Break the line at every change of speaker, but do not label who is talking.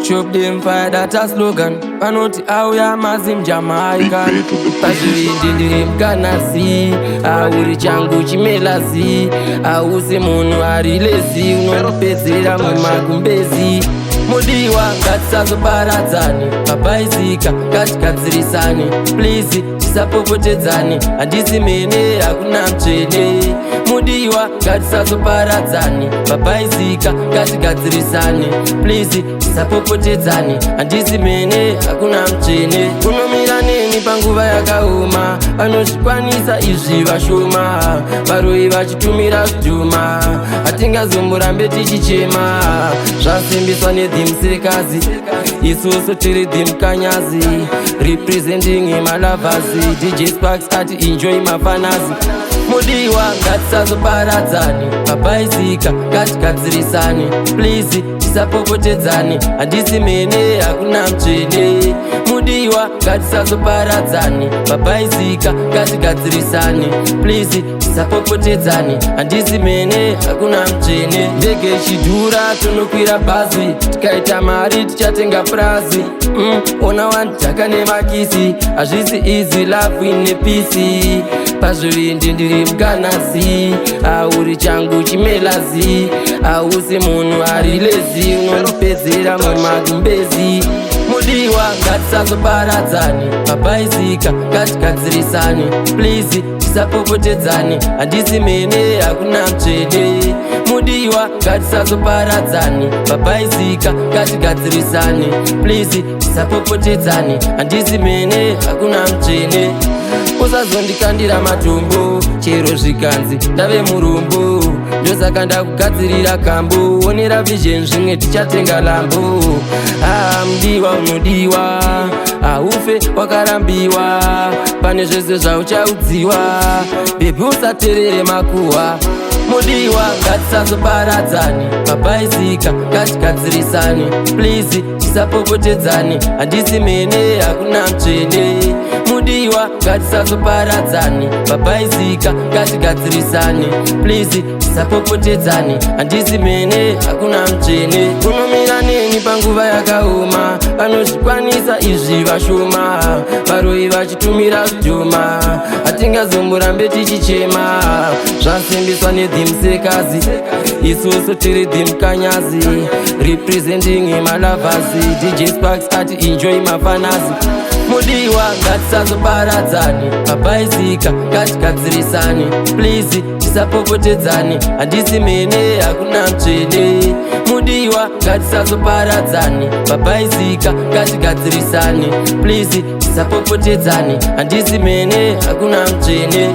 Shop them fire that a slogan. Panoti auya mazim Jamaican. Pazuri ndiri mkanasi. Auri changu chimelazi. Ause munu arilezi. Unopezera mumagumbezi. Mudiwa Ngatisa Paradzane. Papaizika ngatigadzirisane. Please tisapopotedzane. Handisi mene hakuna mchene. Mudiwa Ngatisa Paradzane. Papaizika ngatigadzirisane. Please tisapopotedzane. Handisi mene hakuna mchene. Unomira neni panguva yakaoma. Vanozvikwanisa izvi vashoma. Varoi vachitumira zvidhuma. Hatingazomborambe tichichema. Zvasimbiswa nedhimsirikazi. Isusu tiri dhimkanyazi. Representing malavazi. DJ Sparks ati enjoy mafanazi. Mudiwa Ngatisa Paradzane. Papaizika ngatigadzirisane. Please tisapopotedzane. Handisi mene hakuna mchene. Mudiwa Ngatisa Paradzane. Papaizika ngatigadzirisane. Please tisapopotedzane. Handisi mene hakuna mchene. Ndege chidhura tonokwira bhazi. Tikaita mari tichatenga prazi. Ona wanditaka nemakisi. Hazvisi easy love ine peace. Pazviri ndiri mkanasi. Auri changu chimelazi. Ause munhu arilezi. Unondipedzera mumagumbezi. Mudiwa Ngatisa Paradzane. Papaizika ngatigadzirisane. Please tisapopotedzane. Handisi mene hakuna mchene. Mudiwa Ngatisa Paradzane. Papaizika ngatigadzirisane. Please tisapopotedzane. Handisi mene hakuna mchene. Usazondikandira matumbo. Chero zvikanzi ndave murumbo. Ndosaka ndakugadzirira kambo. Onera vision zvimwe tichatenga lambo. Mudiwa unodiwa. Ufe wakarambiwa. Pane zvese zvauchaudziwa. Bebi usaterere makuhwa. Mudiwa Ngatisa Paradzane. Papaizika ngatigadzirisane. Please tisapopotedzane. Handisi mene hakuna mchene. Mudiwa Ngatisa Paradzane. Papaizika ngatigadzirisane. Please tisapopotedzane. Handisi mene hakuna mchene. Unomira neni panguva yakaoma. Vanozvikwanisa izvi vashoma. Varoi vachitumira zvidhuma. Hatingazomborambe tichichema. Zvasimbiswa nedhimsirikazi. Isusu tiri dhimkanyazi. Representing malavazi. DJ Sparks ati enjoy mafanazi. Mudiwa Ngatisa Paradzane. Papaizika ngatigadzirisane. Please tisapopotedzane. Handisi mene hakuna mchene. Mudiwa Ngatisa Paradzane. Papaizika ngatigadzirisane. Please tisapopotedzane. Handisi mene hakuna mchene.